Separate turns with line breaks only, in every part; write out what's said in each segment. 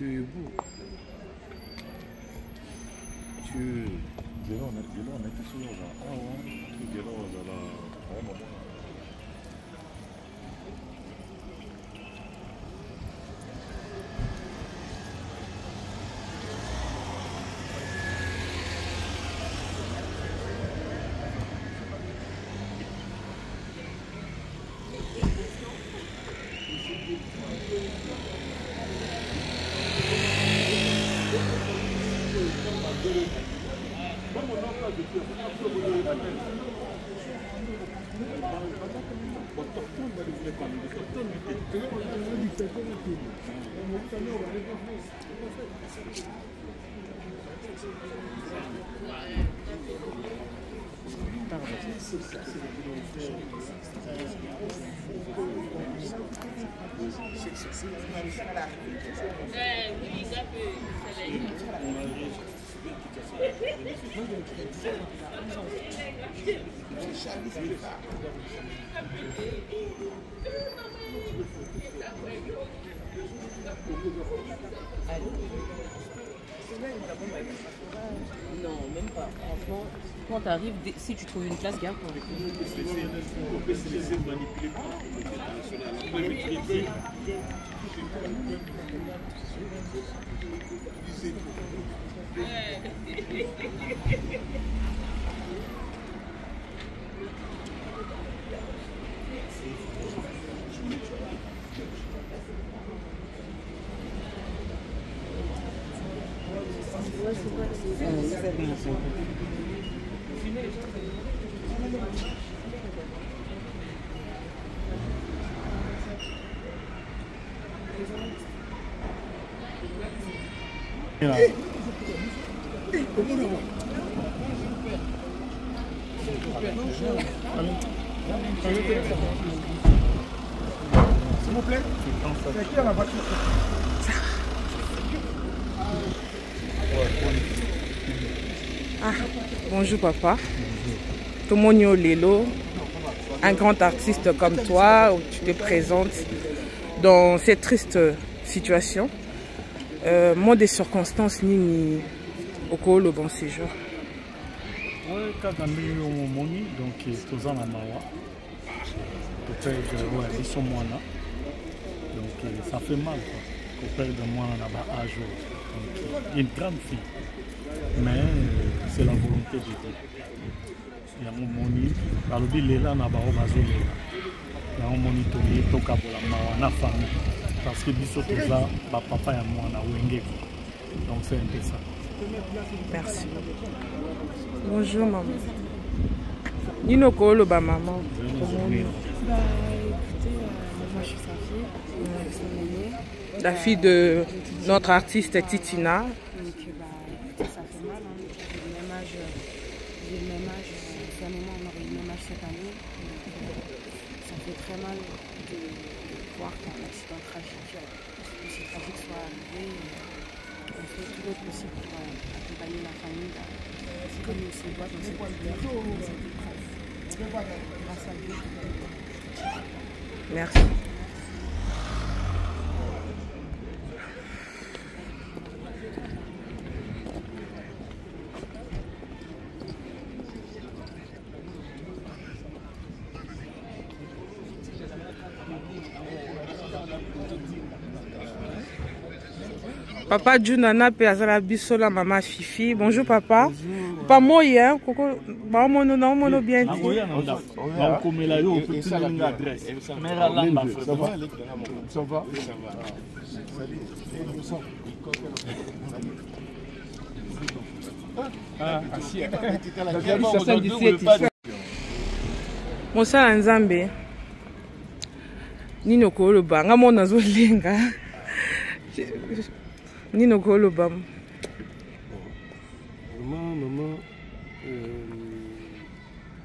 Tu es beau. Tu es... Je vais en mettre sur le genre. Ah ouais. Tu es là, là.
Non, même pas. Franchement, quand tu arrives, si tu trouves une place, garde ton véhicule.
S'il vous plaît, c'est qui à la voiture?
Ah, bonjour papa. Tomonio Lelo, un grand artiste comme toi, où tu te présentes dans cette triste situation. Mot des circonstances ni au le bon séjour.
Oui, quand on a moni, donc tous en amawa. Peut-être ils sont moins là. Donc ça fait mal quoi. Qu'on perde moins là-bas à jour. Donc une grande fille. Mais c'est la volonté de Dieu. Il y a mon moni, alors il est là, il y a un moni qui est là, famille. Parce que biso tout ça, papa et moi, on a wenge. Donc c'est un peu ça.
Merci. Bonjour maman. Nino Kolo, maman.
Bah écoutez, moi je suis sa fille,
la fille de notre artiste Titina.
Donc écoutez, ça fait mal, hein. J'ai le même âge, c'est un moment on aurait le même âge cette année. Donc, ça fait très mal de voir qu'un accident tragique, aussi tragique soit arrivé. On fait tout le possible pour accompagner la famille comme il se doit dans cette épreuve. Grâce à Dieu.
Merci. Papa Junana pe azala biso la maman Fifi. Bonjour papa. Bonjour. Pas moyen, coco, ba mono na mono bien dit.
On comme la yo peut te donner une adresse. Mais là ça va. Ça va. Ah,
Mosala Nzambe. Nino koloba nga mona zo lenga. Nino koloba.
Maman,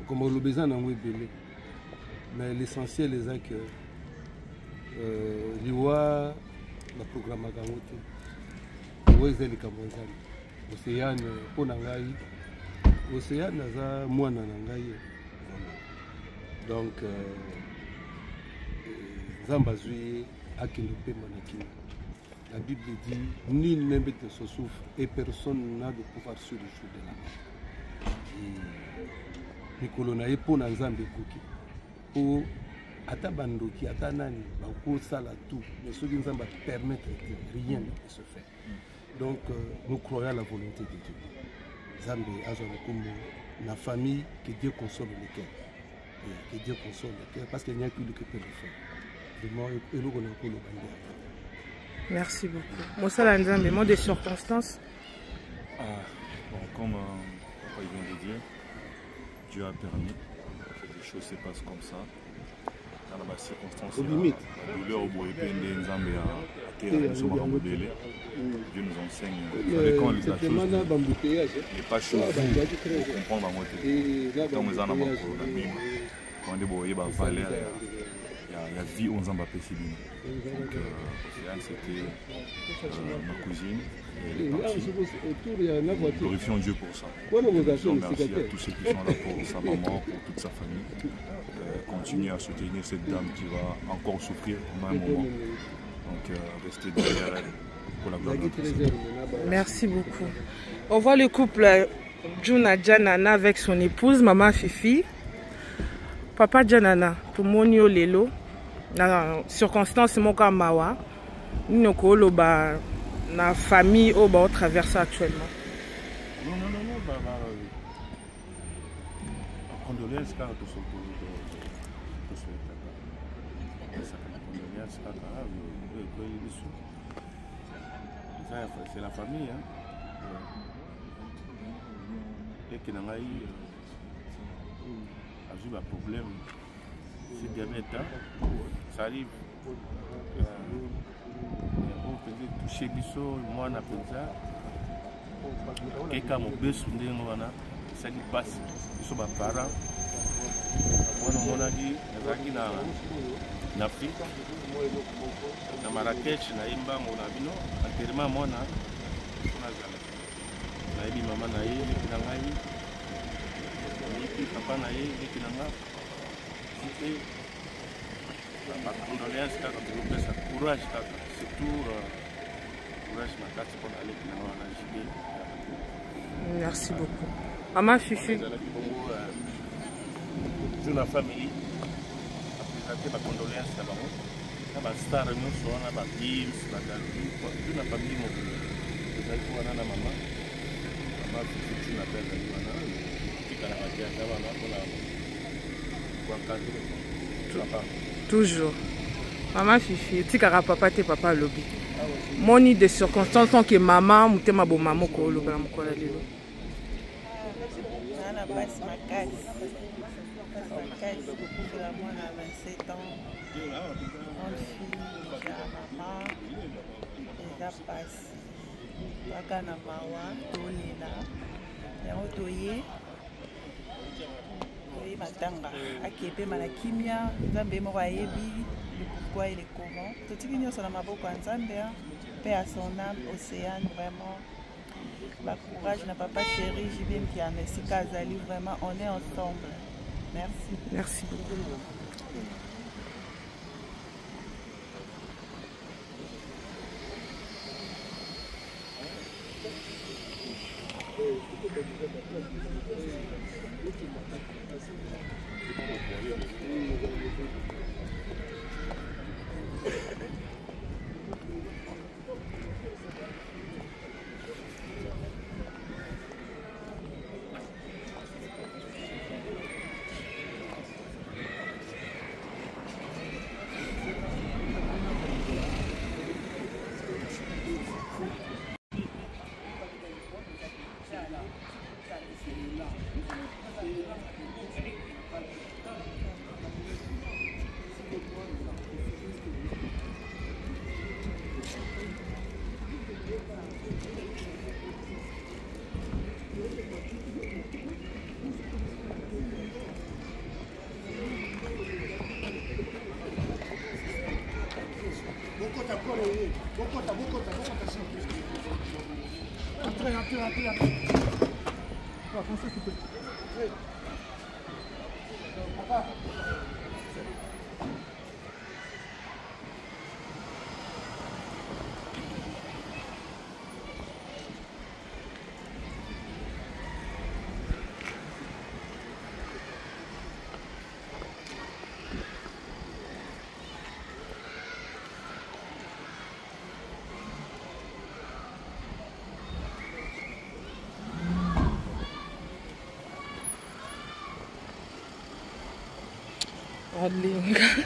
comme on le besoin d'un webélé. Mais l'essentiel est que l'IWA, la programme à Gamote, l'IWA est le Cameroun. Océane, Ponangaï, Océane, Naza, Moana Nangaï. Donc, Zambazui, Akindope Manakina. La Bible dit, nul n'aime de se souffre et personne n'a de pouvoir sur le jour de la mort. Mikolo na ye po na nzambe koki. Po ata bandoki ata nani ba ko sala tout, mais ce qui nous va permettre que rien ne peut se faire. Donc nous croyons à la volonté de Dieu. Nzambe azokumu la famille, que Dieu console le cœur. Que Dieu console le cœur parce qu'il n'y a que lui qui peut le faire.
Merci beaucoup. Moussala Nzambe, mot de circonstances.
Bon, comme papa vient de dire, Dieu a permis que les choses se passent comme ça. Dans les circonstances, la douleur au bout et Nzambe a terre, nous sommes remodélés. Dieu nous enseigne. Quand la chose n'est pas chaud, pour comprendre en côté. Quand nous en avons la mime, quand on est valeur. Il y a vie aux Zambapécilines. Donc, c'était ma cousine. Et nous glorifions Dieu pour ça. Je remercie à tous ceux qui sont là pour sa maman, pour toute sa famille. Continuez à soutenir cette dame qui va encore souffrir au même moment. Donc, restez derrière elle pour la gloire de Dieu.
Merci beaucoup. On voit le couple Juna Janana avec son épouse, Maman Fifi. Papa Janana, tout le monde lelo. Na circonstance moka mawa nous ko ba na famille au ba traverse actuellement.
Non condoléances car tout ce c'est la famille et qui n'a pas eu un problème. Ces derniers temps, ça arrive. On peut toucher biso, moi on appelle ça. Quelqu'un m'a besoin ça qui passe. Ils sont mes parents. On a dit, en Afrique, à Marrakech, na Imba, on a dit non, enterrement moi na dit maman na yé, les kinangai, les papa na yé, les kinanga. La condoléance, courage, surtout courage pour aller dans la.
Merci beaucoup. Maman Fifi.
Toute la famille a présenté ma condoléance à la star, nous sommes à la ville, toute la famille mobile. Vous avez pour la maman. Maman Fifi, tu m'appelles la maman. Tu as la matière, tu as la maman.
Toujours. Maman Fifi, tu as papa tes papa lobby. Moni de circonstances sont que maman ou ma bon maman ko lo ba mkola lelo.
Ana passe ma casse. Ma casse pour la moi à 27 ans. Mon fille, la maman, la passe. Bakana mawa, tolela. Ya otoye. Matanga akepe malakimia nzambe moko ayebi le pourquoi et le comment totiki nyonso na maboko ya nzambe paix à son âme Océane vraiment la courage na papa chéri JBM qui en esika azali vraiment on est ensemble merci beaucoup.
Darling.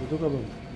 Kutoka baba.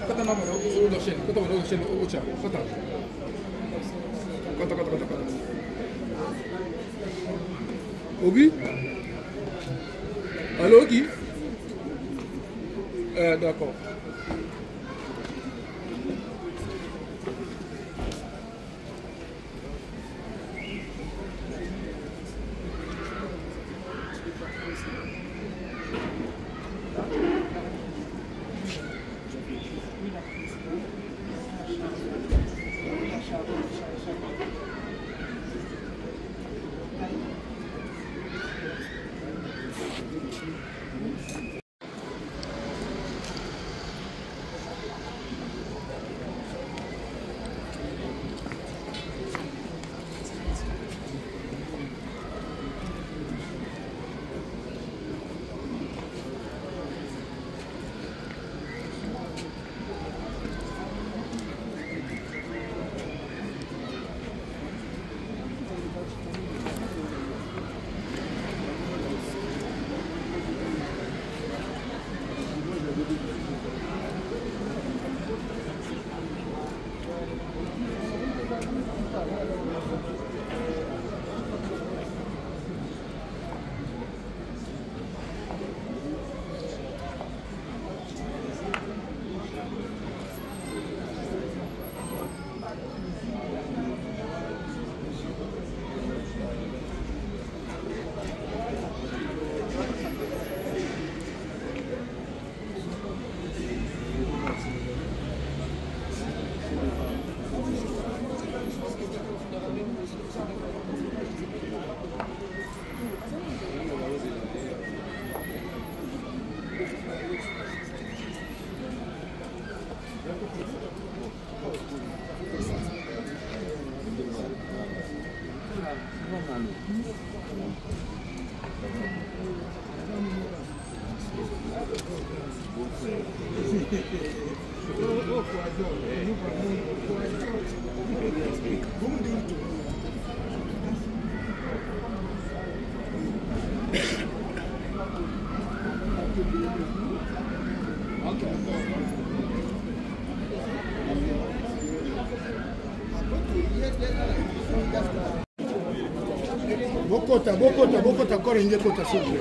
Kata nama udah shen, kata ucap, kata. Obi? Allô, Guy? D'accord. Bokota, korenge kota s'il vous plaît.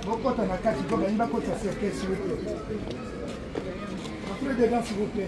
Bokota na kati ko ba imba kota circuit s'il vous plaît. Entrez dedans s'il vous plaît.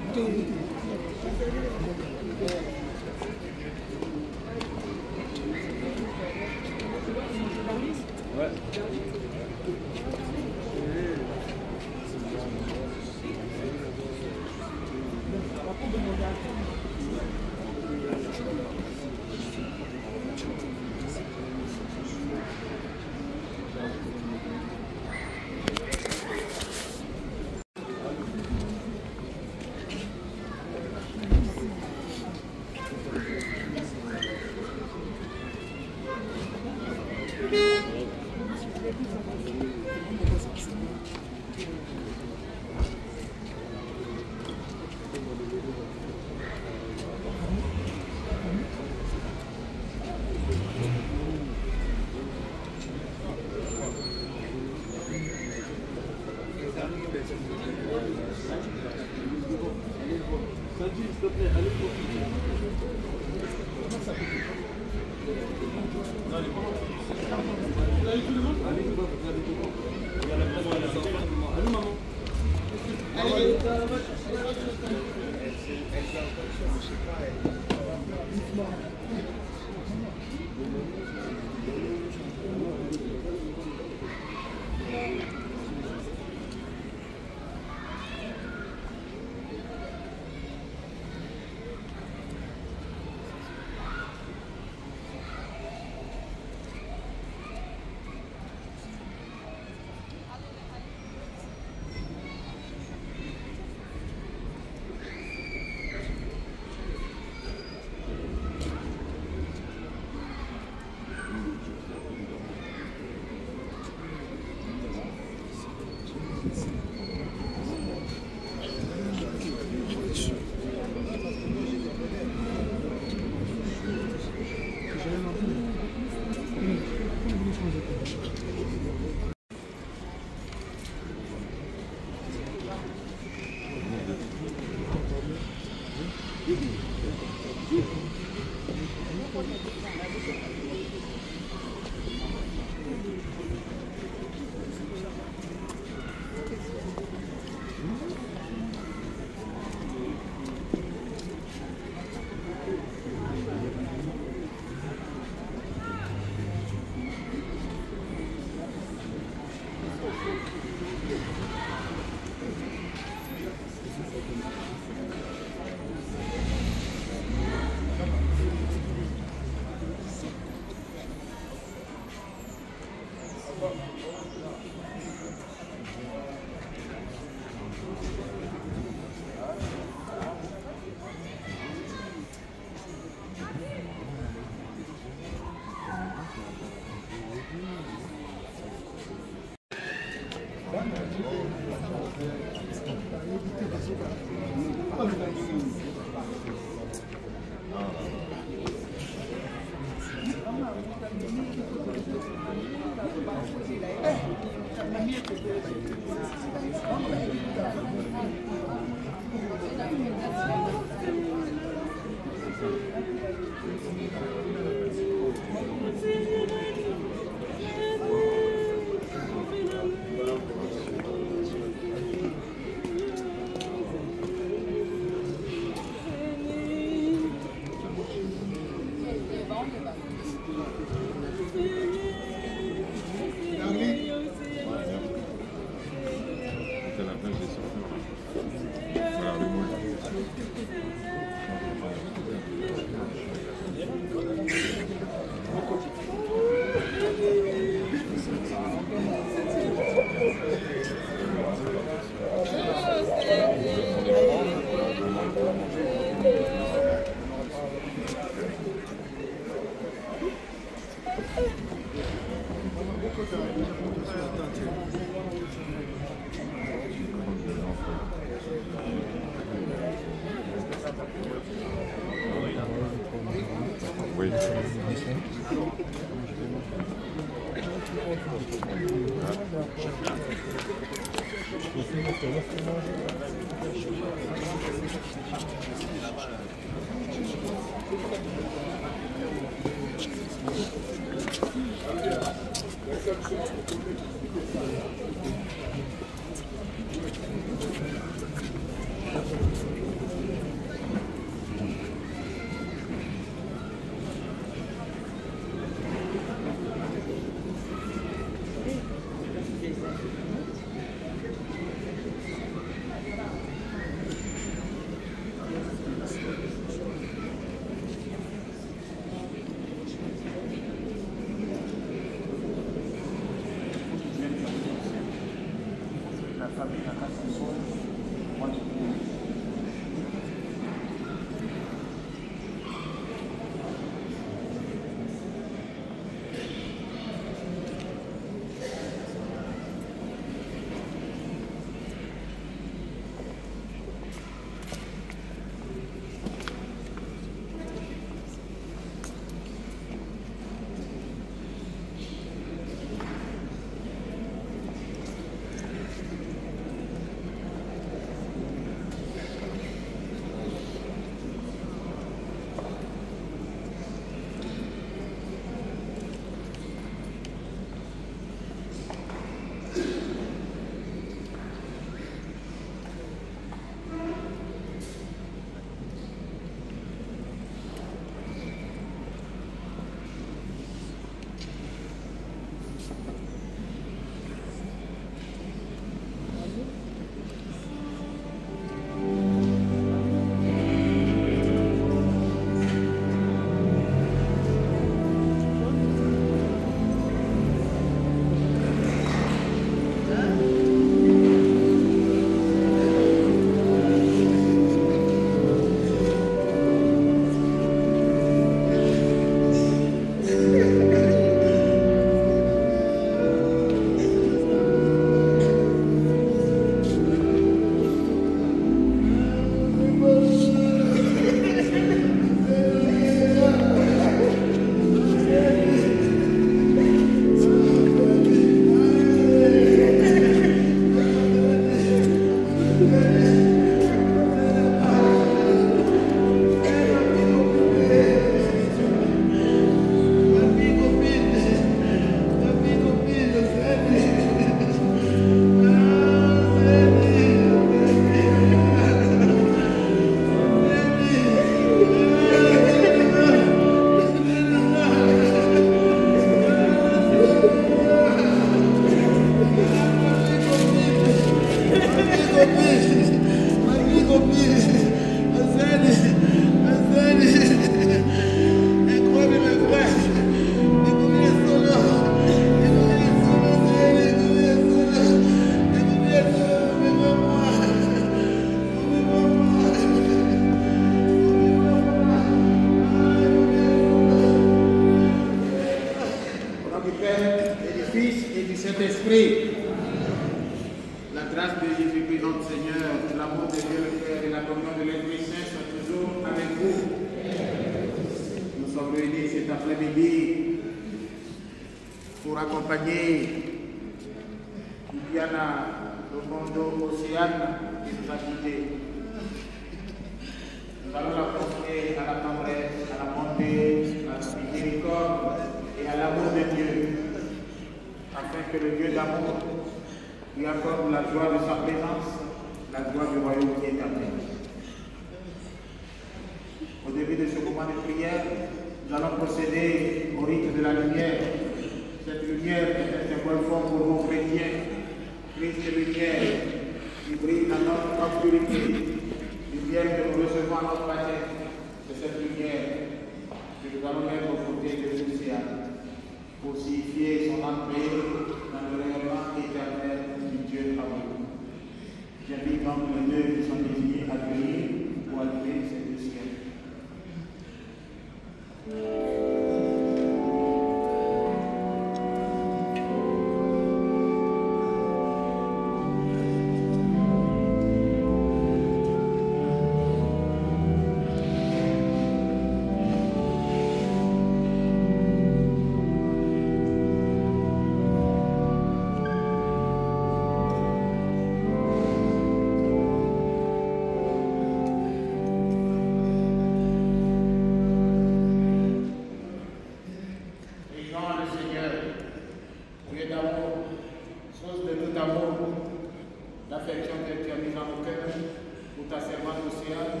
Océane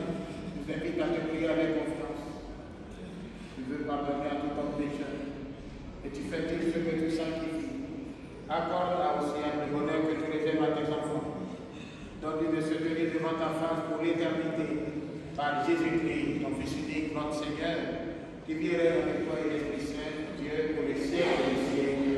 nous invite à te prier avec confiance. Tu veux pardonner à tout homme pécheur et tu fais tout ce que tu sanctifies. Accorde à Océane le bonheur que tu réserves à tes enfants. Donne-lui de se tenir devant ta face pour l'éternité par Jésus-Christ, ton Fils unique, notre Seigneur, qui vivrait avec toi et l'Esprit Saint, Dieu, pour les siècles des siècles.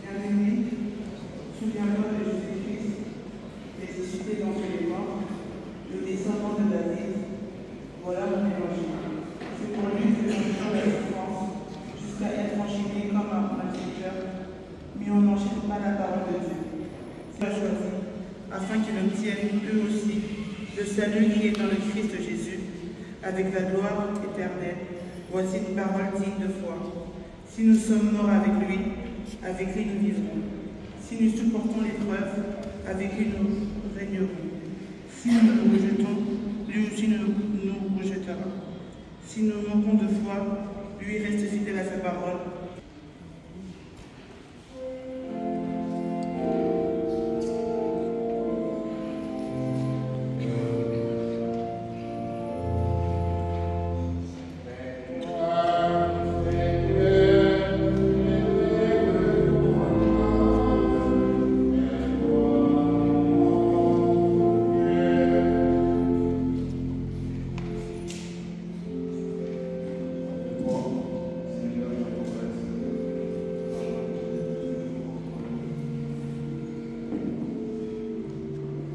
Bien-aimés, souviens-toi de Jésus-Christ, ressuscité d'entre les morts, le descendant de David. Voilà mon évangile. C'est pour lui que je fais la souffrance, jusqu'à être enchaîné comme un malfaiteur, mais on n'enchaîne pas la parole de Dieu. C'est choisi, afin qu'ils obtiennent eux aussi le salut qui est dans le Christ Jésus, avec la gloire éternelle. Voici une parole digne de foi. Si nous sommes morts avec lui nous vivrons. Si nous supportons l'épreuve, avec lui nous régnerons. Si nous nous rejetons, lui aussi nous rejettera. Si nous manquons de foi, lui reste fidèle à sa parole.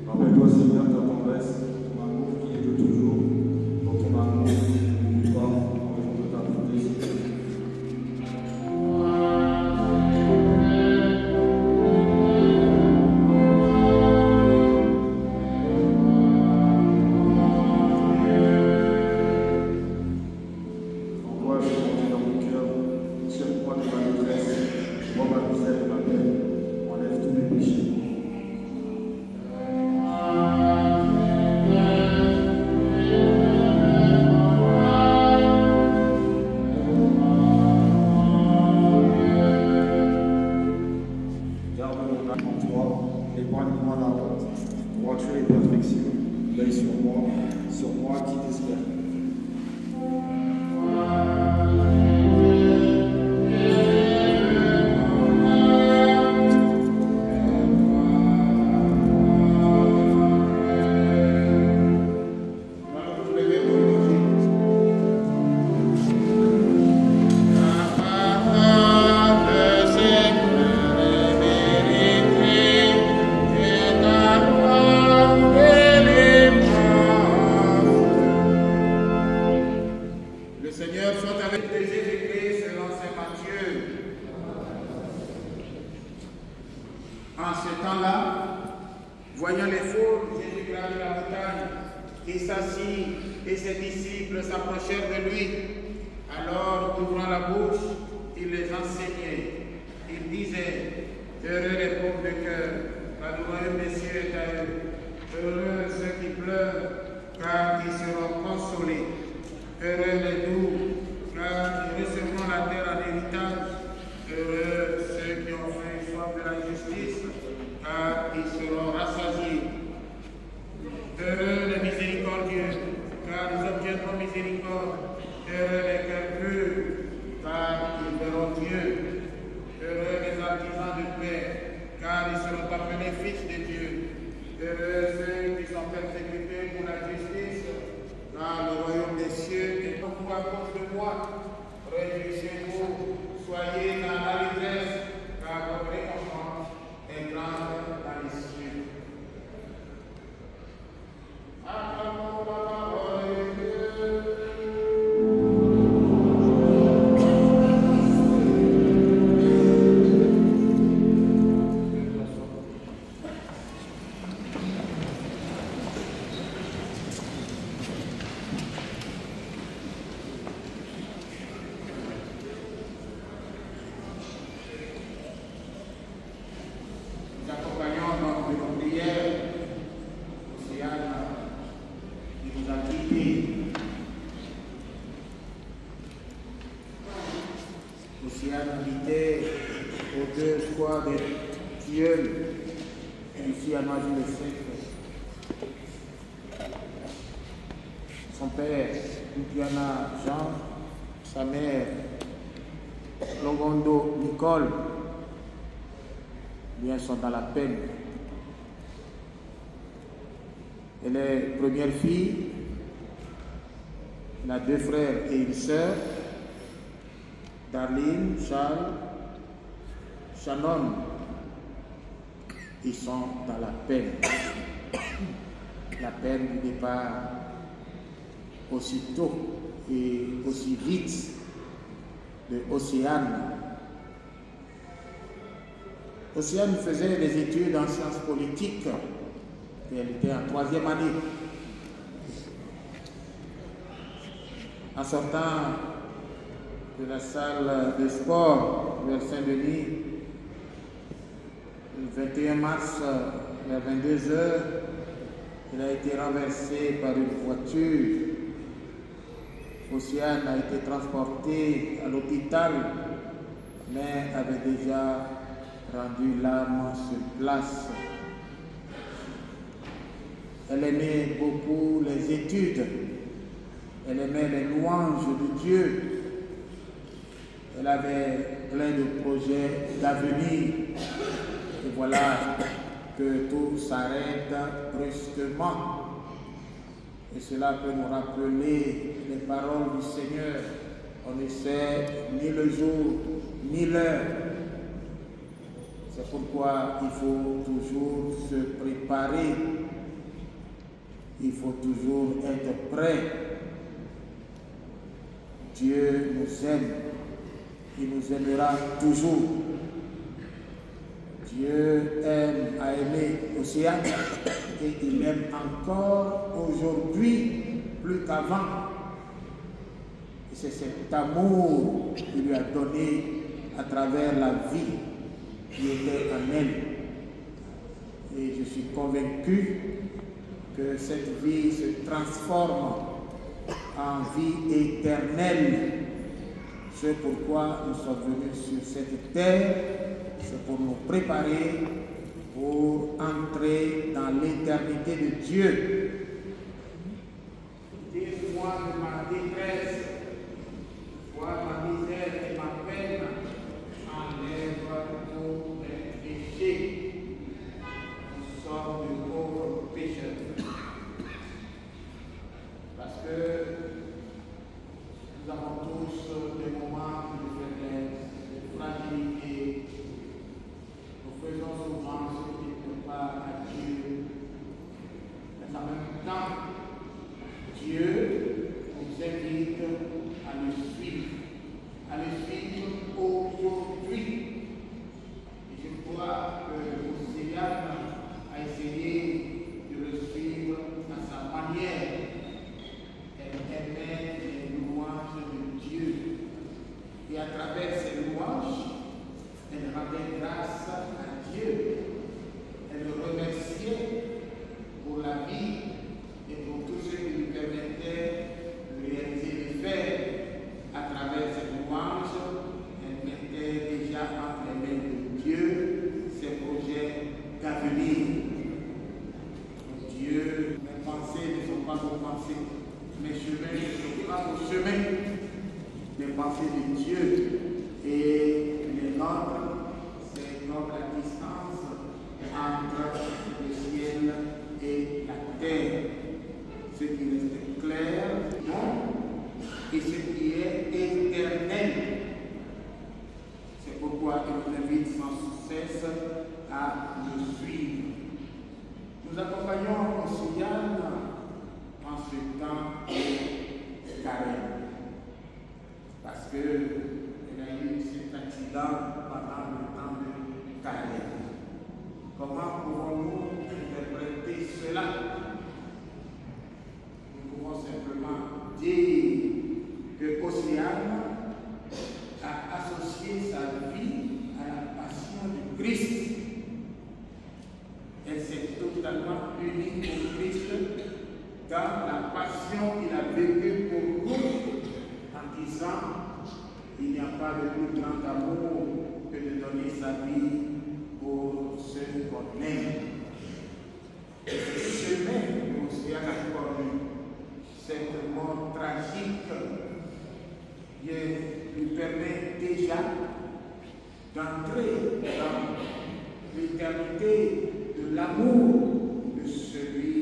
Rappelle-toi, Seigneur, ta tendresse, ton amour qui est de toujours, dans ton amour, nous parle en raison de ta bonté, Seigneur. Envoie je monte dans mon cœur, tire-moi de ma détresse, vois ma misère et ma peine, enlève tous mes péchés. Garde mon âme en toi, épargne-moi la honte, droiture et perfection, veille sur moi qui t'espère.
Le Seigneur soit avec les Jésus-Christ selon saint Matthieu. En ce temps-là, voyant les foules, Jésus gravit la montagne, il s'assit et ses disciples s'approchèrent de lui. Alors, ouvrant la bouche, il les enseignait. Il disait, heureux les pauvres de cœur, car le royaume des cieux est à eux. Heureux ceux qui pleurent, car ils seront consolés. Heureux les doux, car ils recevront la terre en héritage. Heureux ceux qui ont faim et soif de la justice, car ils seront rassasiés. Heureux les miséricordieux, car ils obtiendront miséricorde. Heureux les cœurs purs, car ils verront Dieu. Heureux les artisans de paix, car ils seront appelés fils de Dieu. Heureux ceux qui sont persécutés pour la justice, car le royaume des cieux est pour vous à cause de moi. Réjouissez-vous, soyez dans l'allégresse, car votre récompense est grande dans les cieux. Acclamons la parole de Dieu. encore des tilleuls ici à Noisy-le-Sec. Son père, Mpiana Jean, sa mère, Longondo Nicole, bien sont dans la peine. Elle est première fille, elle a 2 frères et une sœur, Darlene, Charles, Shannon. Ils sont dans la peine. La peine du départ aussitôt et aussi vite de Océane. Océane faisait des études en sciences politiques et elle était en 3e année. En sortant de la salle de sport vers Saint-Denis, le 21 mars, vers 22 h, elle a été renversée par une voiture. Océane a été transportée à l'hôpital, mais avait déjà rendu l'âme sur place. Elle aimait beaucoup les études, elle aimait les louanges de Dieu, elle avait plein de projets d'avenir. Et voilà que tout s'arrête brusquement. Et cela peut nous rappeler les paroles du Seigneur. On ne sait ni le jour, ni l'heure. C'est pourquoi il faut toujours se préparer. Il faut toujours être prêt. Dieu nous aime. Il nous aimera toujours. Dieu aime, a aimé Océane et il aime encore aujourd'hui plus qu'avant. Et c'est cet amour qu'il lui a donné à travers la vie qui était en elle. Et je suis convaincu que cette vie se transforme en vie éternelle. C'est pourquoi nous sommes venus sur cette terre. C'est pour nous préparer pour entrer dans l'éternité de Dieu. Dis-moi de ma détresse, vois ma misère et ma peine, enlève tous mes péchés. Nous sommes de pauvres pécheurs. Parce que nous avons tous des moments de faiblesse, de fragilité. Nous faisons souvent ce qui ne plaît pas à Dieu. Mais en même temps, Dieu nous invite à le suivre aujourd'hui. Et je crois que Océane a essayé de le suivre à sa manière. Elle aimait les louanges de Dieu. Et à travers ces louanges, elle rendait grâce à Dieu. Elle le remerciait pour la vie et pour tout ce qui lui permettait de réaliser les faits. À travers ces louanges, elle mettait déjà entre les mains de Dieu ses projets d'avenir. Dieu, mes pensées ne sont pas vos pensées, mes chemins ne sont pas vos chemins. Les pensées de Dieu et les nôtres, c'est notre distance entre le ciel et la terre. Ce qui reste clair, non, et ce qui est éternel. C'est pourquoi il nous invite sans cesse à le suivre. Nous accompagnons Océane en ce temps de carême. Parce qu'elle a eu cet accident pendant le temps de carême. Comment pouvons-nous interpréter cela? Nous pouvons simplement dire que Océane a associé sa vie à la passion du Christ. Elle s'est totalement unie au Christ dans la passion qu'il a vécue pour nous, en disant il n'y a pas de plus grand amour que de donner sa vie pour ceux qu'on aime. Ce chemin que l'océan a connu, cette mort tragique, lui permet déjà d'entrer dans l'éternité de l'amour de celui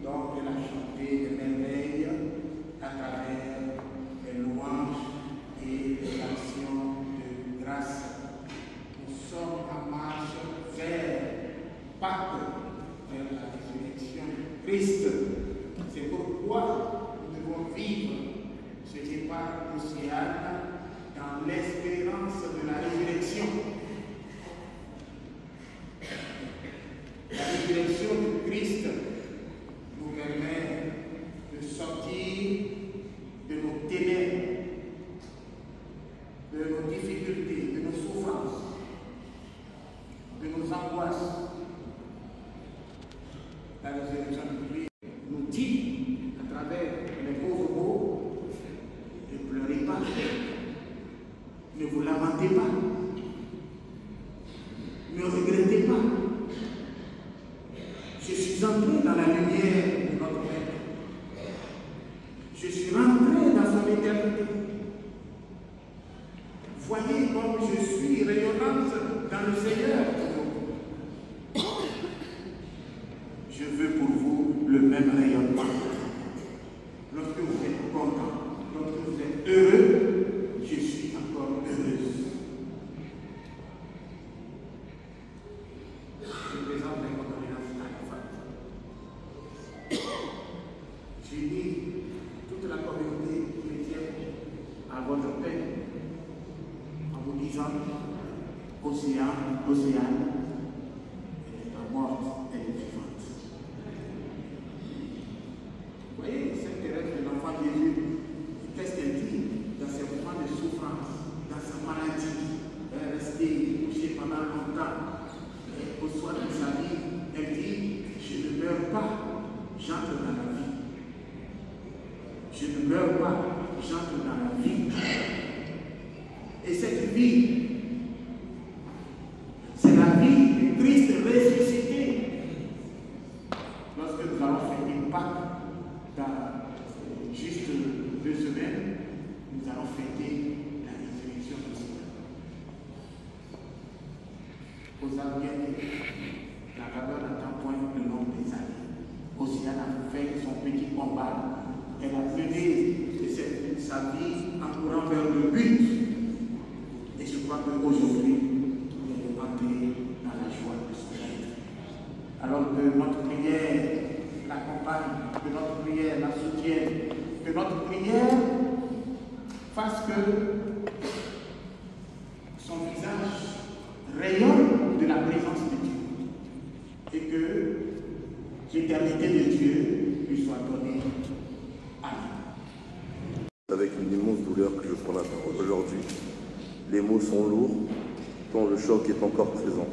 dont il a chanté des merveilles à travers les louanges et les actions de grâce. Nous sommes en marche vers Pâques, vers la résurrection de Christ. C'est pourquoi nous devons vivre ce départ crucial dans l'espérance de la résurrection. La résurrection de Christ nous permet de sortir de nos ténèbres, de nos difficultés, de nos souffrances, de nos angoisses. La résurrection de Christ nous dit, à travers les pauvres mots, ne pleurez pas, ne vous lamentez pas, ne regrettez pas. Je suis entré dans la lumière de notre Père. Je suis rentré dans son éternité. Voyez comme je suis rayonnante dans le Seigneur. Je veux pour vous le même rayonnement. Lorsque vous êtes content, lorsque vous êtes heureux, je suis encore heureuse. Je présente les condoléances à la femme. J'ai dit toute la communauté chrétienne à votre paix en vous disant Océane est morte, elle est vivante. Vous voyez, cette Thérèse de l'enfant Jésus, qu'est-ce qu'elle dit dans ses moments de souffrance, dans sa maladie? Elle est restée couchée pendant longtemps. Et au soir de sa vie, elle dit, je ne meurs pas, j'entre dans la vie. Je ne meurs pas, j'entre dans la vie. Et cette vie, c'est la vie du Christ ressuscité. Lorsque nous allons fêter Pâques, dans juste 2 semaines, nous allons fêter la résurrection de Seigneur. Aux Arméniens, la valeur n'attend point le nombre des années. Océane a fait son petit combat. Elle a mené sa vie en courant vers le but. Et je crois qu'aujourd'hui, elle est entrée dans la joie de son être. Alors que notre prière l'accompagne, que notre prière la soutienne, que notre prière fasse que son visage rayonne de la présence de Dieu et que l'éternité de Dieu lui soit donnée. Amen.
Avec une immense douleur que je prends la parole aujourd'hui. Les mots sont lourds, tant le choc est encore présent.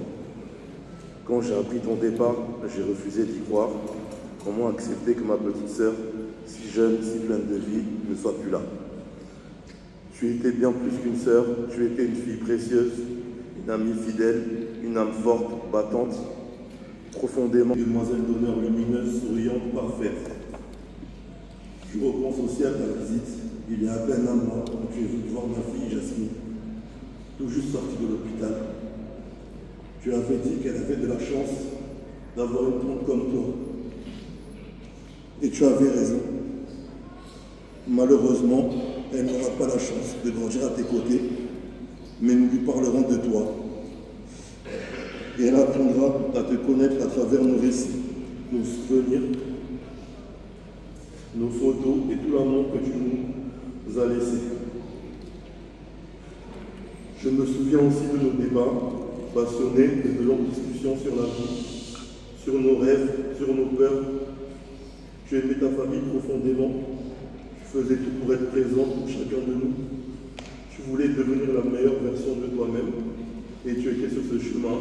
Quand j'ai appris ton départ, j'ai refusé d'y croire. Comment accepter que ma petite sœur, si jeune, si pleine de vie, ne soit plus là? Tu étais bien plus qu'une sœur, tu étais une fille précieuse, une amie fidèle, une âme forte, battante, profondément. Une demoiselle d'honneur lumineuse, souriante, parfaite. Je repense aussi à ta visite, il y a à peine un mois, quand tu es venu voir ma fille Jasmine, tout juste sortie de l'hôpital. Tu avais dit qu'elle avait de la chance d'avoir une tante comme toi. Et tu avais raison. Malheureusement, elle n'aura pas la chance de grandir à tes côtés, mais nous lui parlerons de toi. Et elle apprendra à te connaître à travers nos récits, nos souvenirs, nos photos et tout l'amour que tu nous as laissé. Je me souviens aussi de nos débats passionnés et de longues discussions sur la vie, sur nos rêves, sur nos peurs. Tu aimais ta famille profondément, tu faisais tout pour être présent pour chacun de nous. Tu voulais devenir la meilleure version de toi-même et tu étais sur ce chemin,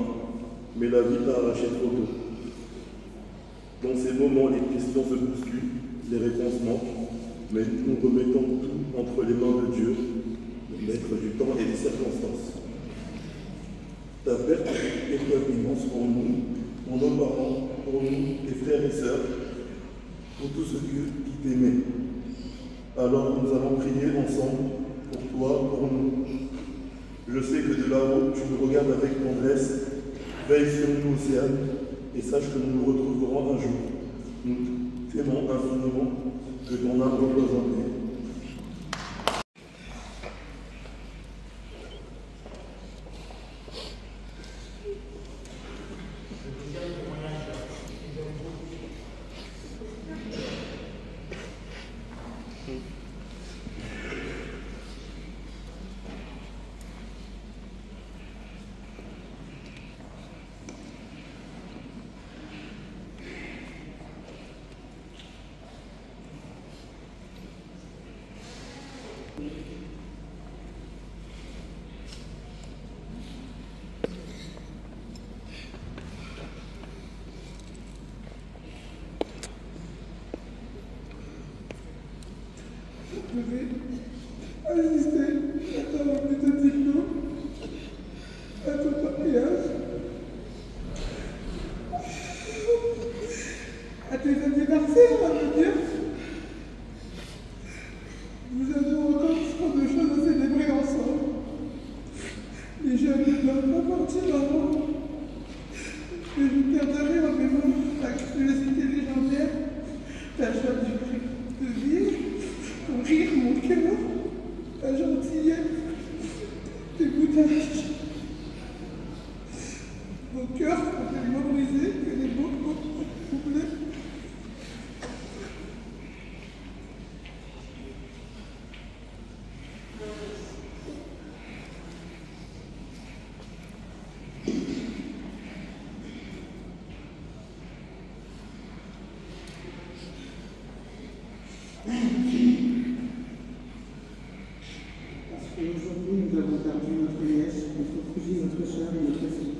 mais la vie t'a arraché trop tôt. Dans ces moments, les questions se bousculent, les réponses manquent, mais nous remettons tout entre les mains de Dieu, le maître du temps et des circonstances. Ta perte est immense pour nous, pour nos parents, pour nous, tes frères et sœurs, pour tous ceux qui t'aimaient. Alors nous allons prier ensemble pour toi, pour nous. Je sais que de là-haut, tu nous regardes avec tendresse, veille sur nous, Océane, et sache que nous nous retrouverons un jour. Nous t'aimons infiniment, que ton âme repose en paix.
Je vais assister à ta remise de diplôme, à ton mariage, à tes anniversaires, on va dire. Nous avons encore trop de choses à célébrer ensemble. Les jeunes ne doivent pas partir avant. Mais je garderai en mémoire ta curiosité légendaire, ta joie de vivre, ton rire, mon cœur, ta gentillesse, tes bouteilles. Vos cœurs sont tellement brisés que les mots sont troublés.
Aujourd'hui, nous avons perdu notre nièce, notre cousine, notre soeur et notre fille.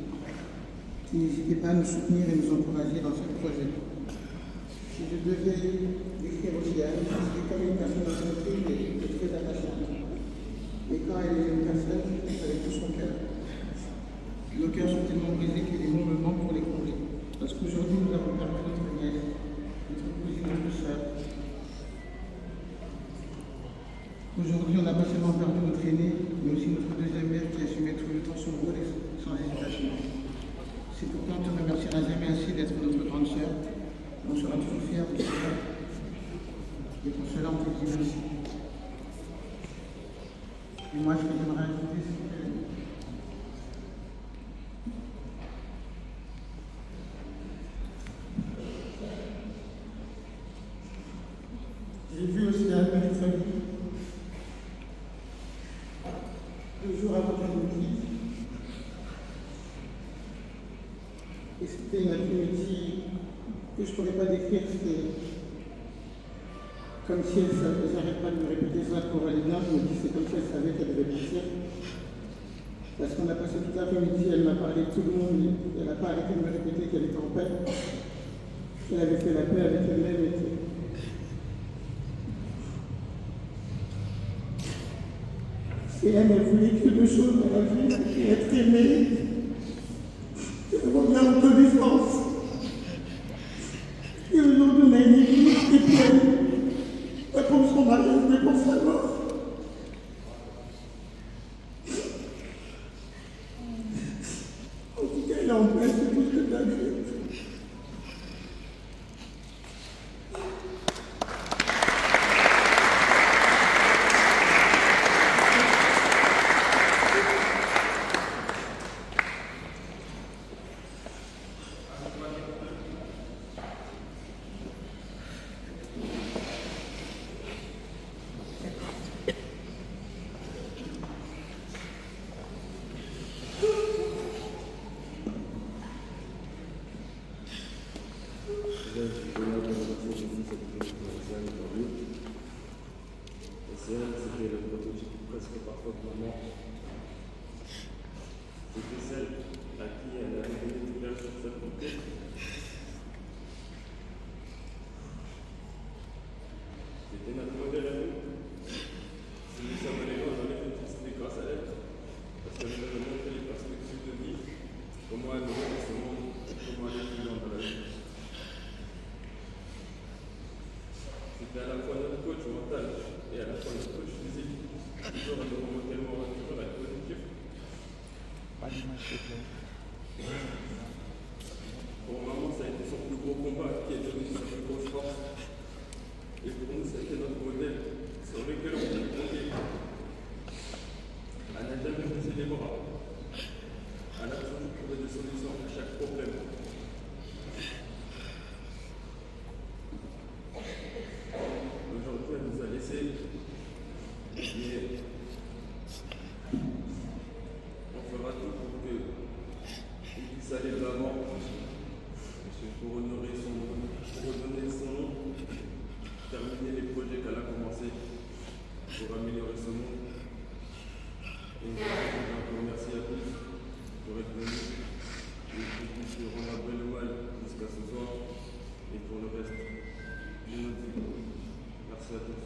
N'hésitez pas à nous soutenir et nous encourager dans ce projet. Si je devais décrire Océane, c'était comme une personne rencontrée et très attachante. Mais quand elle est une personne, avec tout son cœur. Nos cœurs sont tellement brisés que les mots me manquent pour les combler. Parce qu'aujourd'hui, nous avons perdu notre nièce, notre cousine, notre soeur. Aujourd'hui, on n'a pas seulement perdu notre aîné, mais aussi notre deuxième mère qui a su mettre le temps son rôle sans hésitation. C'est pourquoi on te remerciera jamais assez d'être notre grande sœur. On sera toujours fiers de cela. Et pour cela, on te dit merci. Et moi, ce que j'aimerais ajouter, c'est que j'ai vu aussi la mercredi. 2 jours avant qu'elle nous quitte. Et c'était une après-midi que je ne pourrais pas décrire, c'était comme si elle savait, j'arrête pas de me répéter ça pour Valina, je me dis c'est comme si elle savait qu'elle devait partir. Parce qu'on a passé toute l'après-midi, elle m'a parlé de tout le monde, elle n'a pas arrêté de me répéter qu'elle était en paix, qu'elle avait fait la paix avec elle-même. Et elle voulait que 2 choses dans la vie, c'était être aimée et avoir bien reconnaissance. Et aujourd'hui, on a une église et puis pas pour son mariage, mais pour sa mort. En tout cas, elle est en paix, c'est tout ce que tu as dit.
C'était le prototype presque parfois de maman. C'était celle à qui elle avait donné tout l'âge sur sa beauté. C'était notre modèle à nous. Si nous sommes allés loin dans les petits, c'était grâce à elle. Parce qu'elle nous a montré les perspectives de vie.
à la fois notre coach mental et à la fois notre coach physique. Toujours un moment tellement toujours être positif. Pour maman, ça a été son plus gros combat qui a donné sa plus grosse force. Et pour nous, ça a été notre modèle sur lequel on peut compter. Elle n'a jamais baissé les bras. Elle a toujours trouvé des solutions à chaque problème. Aujourd'hui, elle nous a laissé. Mais on fera tout pour qu'il puisse aller de l'avant, pour honorer son nom, pour redonner son nom, terminer les projets qu'elle a commencés, pour améliorer son nom. Et je vous remercie à tous pour être venus et pour puissiez rendre un bel hommage jusqu'à ce soir et pour le reste, je vous dis merci à tous.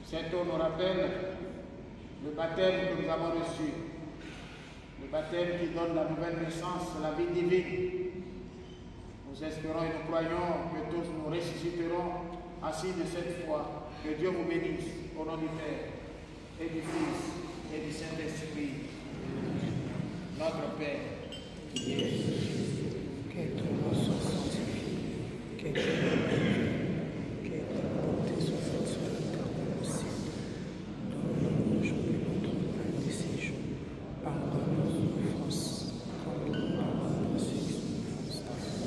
Cet eau nous rappelle le baptême que nous avons reçu, le baptême qui donne la nouvelle naissance, la vie divine. Nous espérons et nous croyons que tous nous ressusciterons assis de cette foi. Que Dieu vous bénisse au nom du Père et du Fils et du Saint-Esprit. Notre Père, qui es
que ton nom soit sanctifié, que ton volonté soit faite sur la terre comme au ciel. Donne-nous aujourd'hui notre pain de ces jours. Pardonne nos offenses, comme nous pardonnons ceux qui nous offensent.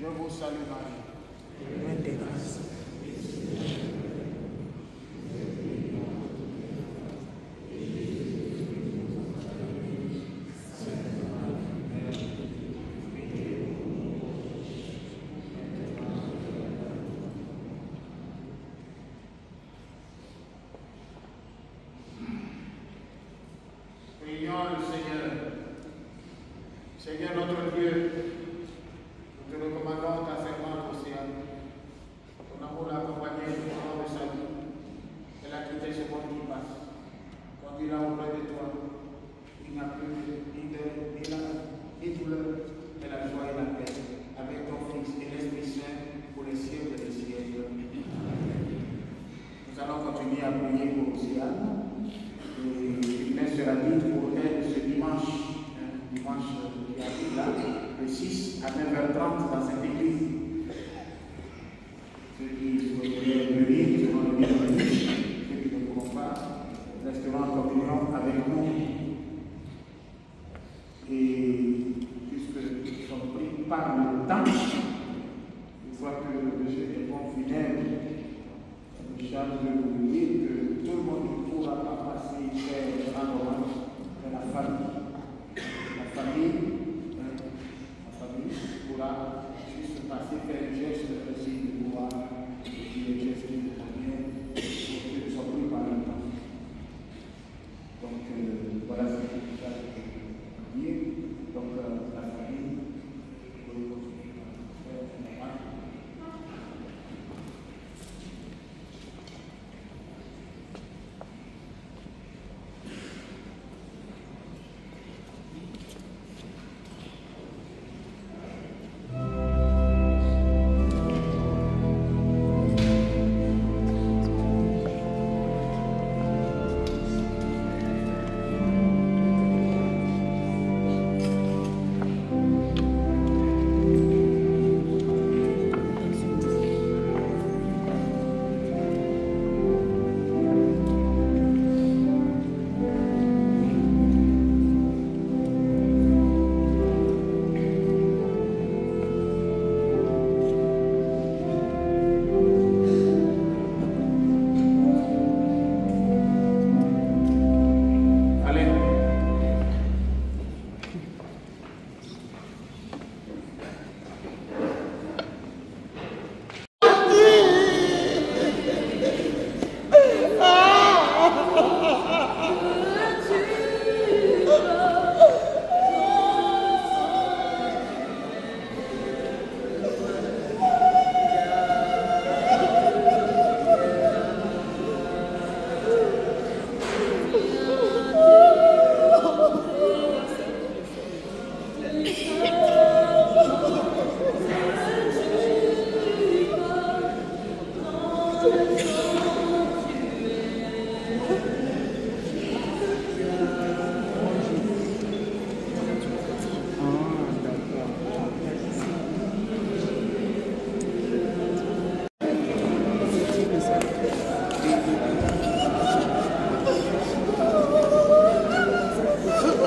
Je vous salue Marie.
Pleine de grâce.
Prions le Seigneur. Seigneur notre Dieu, nous te recommandons ta servante Océane. Ton amour l'a accompagnée tout au long de sa vie. Elle a quitté ce monde qui passe. Conduis-la auprès de toi. Il n'y a plus ni douleur, mais la joie et la paix. Avec ton Fils et l'Esprit Saint pour les siècles des siècles. Nous allons continuer à prier pour Océane. Une messe sera dite pour elle ce dimanche qui arrive là, le 6 à 9h30 dans cette église. Ceux qui souhaiteraient venir seront les bienvenus. Ceux qui ne pourront pas resteront en communion avec nous. Et puisque nous sommes pris par le temps, une fois que le bon funèbre nous charge de vous dire que tout le monde ne pourra pas passer faire rendre hommage à la famille. La famille pourra juste passer faire un geste aussi de pouvoir et puis un geste de prière pour que nous soyons pris par le temps. Donc,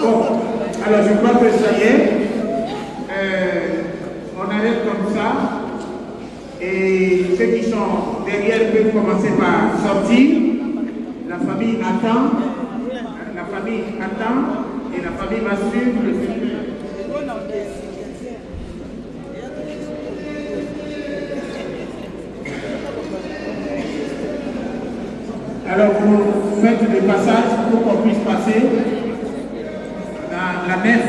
Bon, alors je crois que ça y est. On arrête comme ça. Et ceux qui sont derrière peuvent commencer par sortir. La famille attend. La famille attend. Et la famille va suivre le film. Alors vous faites des passages pour qu'on puisse passer dans la nef.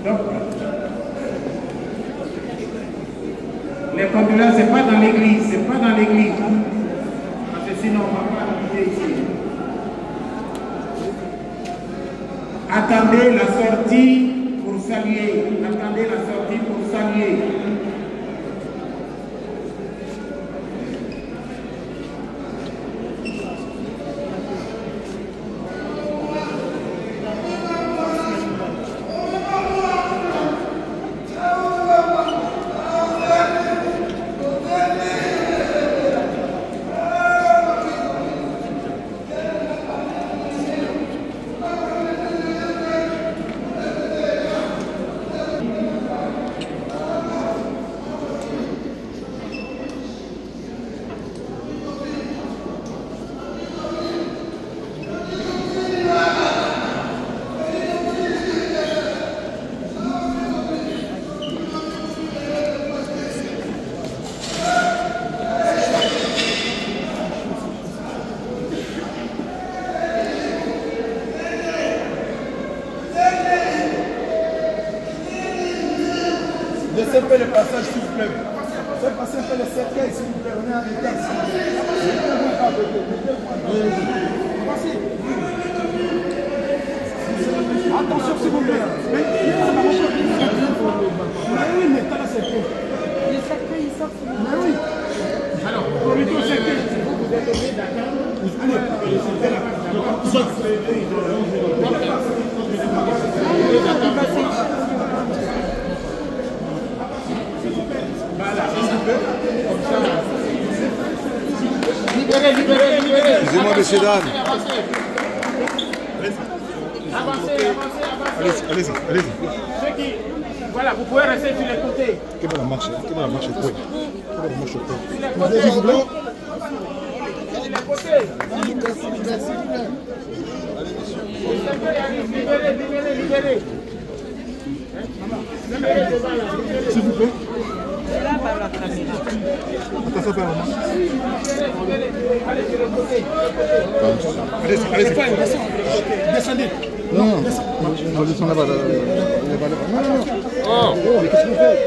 Donc, les condoléances, c'est pas dans l'église, c'est pas dans l'église. Parce que sinon on va pas habiter ici. Attendez la sortie pour saluer. Attendez la sortie pour saluer.
Laissez un peu le passage, s'il vous plaît. Laissez passer un peu le cercueil, s'il vous plaît. On est en retard. Attention, s'il vous plaît. Mais oui, mais t'as le cercueil. Le cercueil, il sort. Mais oui. Alors, plutôt le cercueil. Vous êtes obligé d'attendre. Allez,
Libérez.
Excusez-moi, monsieur Dan.
Avancez.
Allez-y.
Ceux qui... Voilà, vous pouvez rester sur les côtés.
Quelle est la marche au coin?
Sur les côtés. Libérez.
S'il vous plaît.
C'est là par la caméra.
Attention, par la main.
Allez sur le côté.
Allez-y.
Descendez.
Non, on va descendre là-bas. Non. Oh, mais qu'est-ce que vous faites?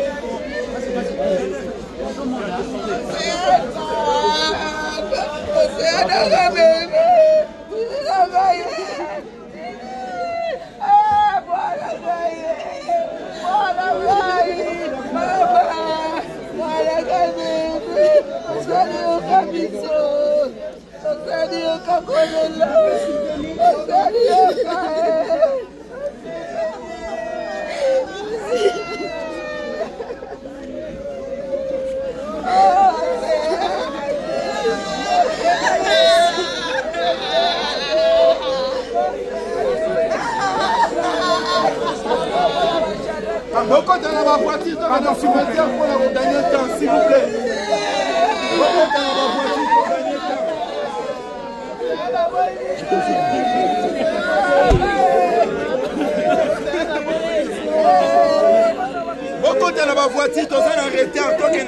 Beaucoup dans la voiture, dans la cimetière pour gagner le temps, s'il vous plaît. Beaucoup dans la voiture pour gagner le temps. Beaucoup dans la voiture, tous en arrêté en tant que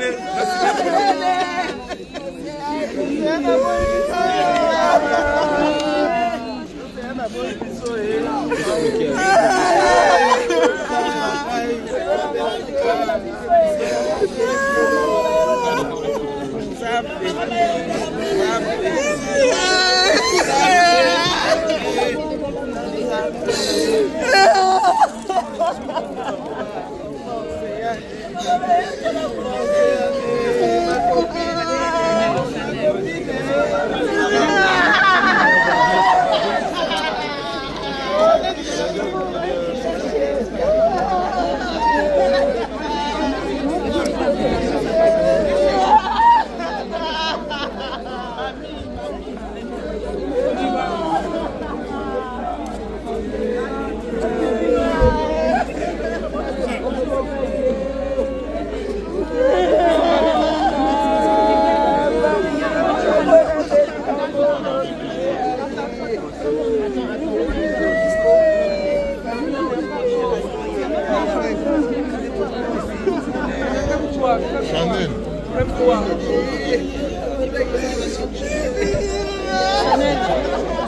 Chanel.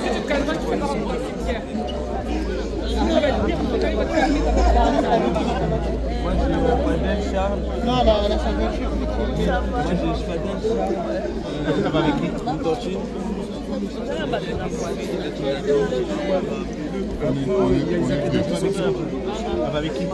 Si tu te calmes pas, tu fais pas rentrer au cimetière.
Moi j'ai Fadel Charles. Non, là, ça vient cher. Moi j'ai Fadel Charles. Ça va avec qui? Une tortue. Ça va avec qui?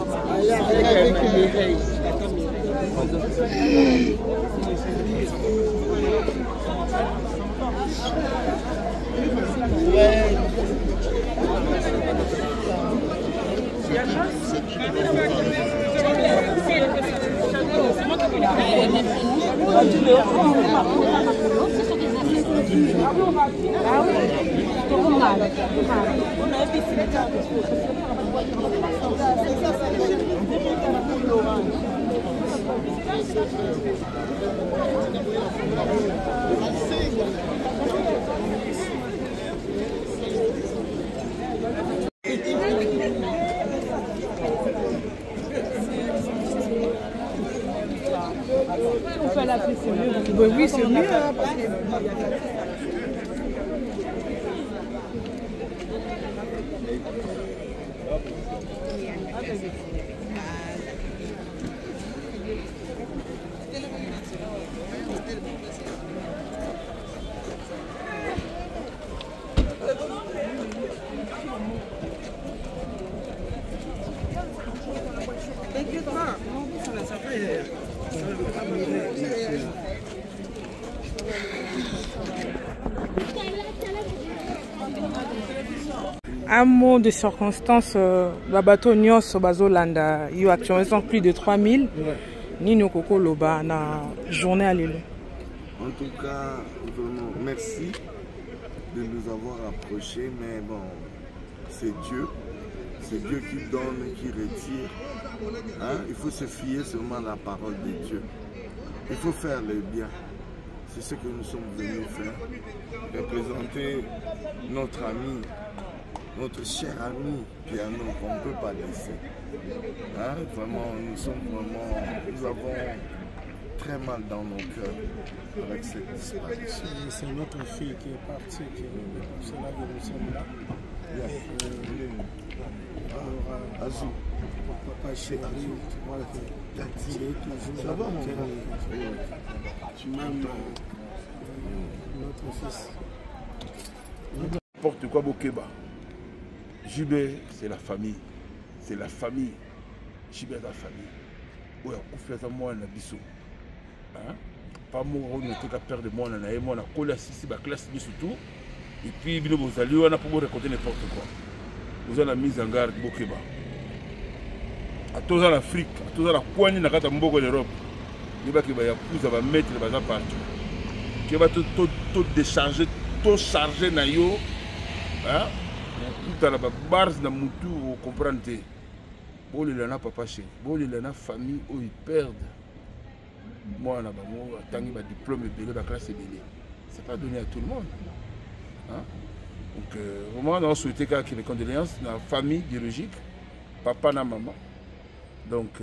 On peut l'appeler, c'est mieux. Oui, c'est mieux. Un mot de circonstance, le bateau Nyos au Bazolanda, il y a actuellement plus de 3000. Nino Koko Loba, na journée à l'élu.
En tout cas, vraiment, merci de nous avoir approchés, mais bon, c'est Dieu qui donne, qui retire. Hein? Il faut se fier seulement à la parole de Dieu. Il faut faire le bien. C'est ce que nous sommes venus faire. Représenter notre ami, notre cher ami Piano, qu'on ne peut pas laisser. Hein? Vraiment, nous avons très mal dans nos cœurs avec cette disparition.
C'est notre fille qui est partie, c'est là que nous sommes là.
Azou.
Papa chéri, tu vois que tu es toujours
ça va, mon frère?
Tu m'aimes, notre fils.
N'importe quoi, Bokeba. Jibé, c'est la famille. C'est la famille. Jibé, c'est la famille. Oui, on fait ça, moi, on a bissou. Pas moi, on a perdre moi, on a eu, on a collé à 6, la classe, surtout. Et puis, vous allez, on a pour raconter n'importe quoi. Vous avez la mise en garde, Bokeba. À tous en Afrique, à tous en la poignée, dans l'Europe. Il va y avoir mettre les bazar partout. Qui va tout décharger, tout charger na yo. Hein? Tout à la base na mutu vous comprenez. Bon il en a papa chez. Bon il en a famille où ils perdent. Moi na ba mo tangi ba diplôme et belé ba classe belé. C'est pas donné à tout le monde. Hein? Donc vraiment on souhaite que les condoléances na famille biologique, papa na maman. Donc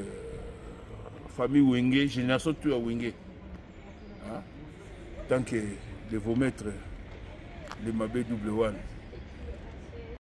famille Wenge, génération tout à Wenge. Hein? Tant que de vous mettre les Mabé double one.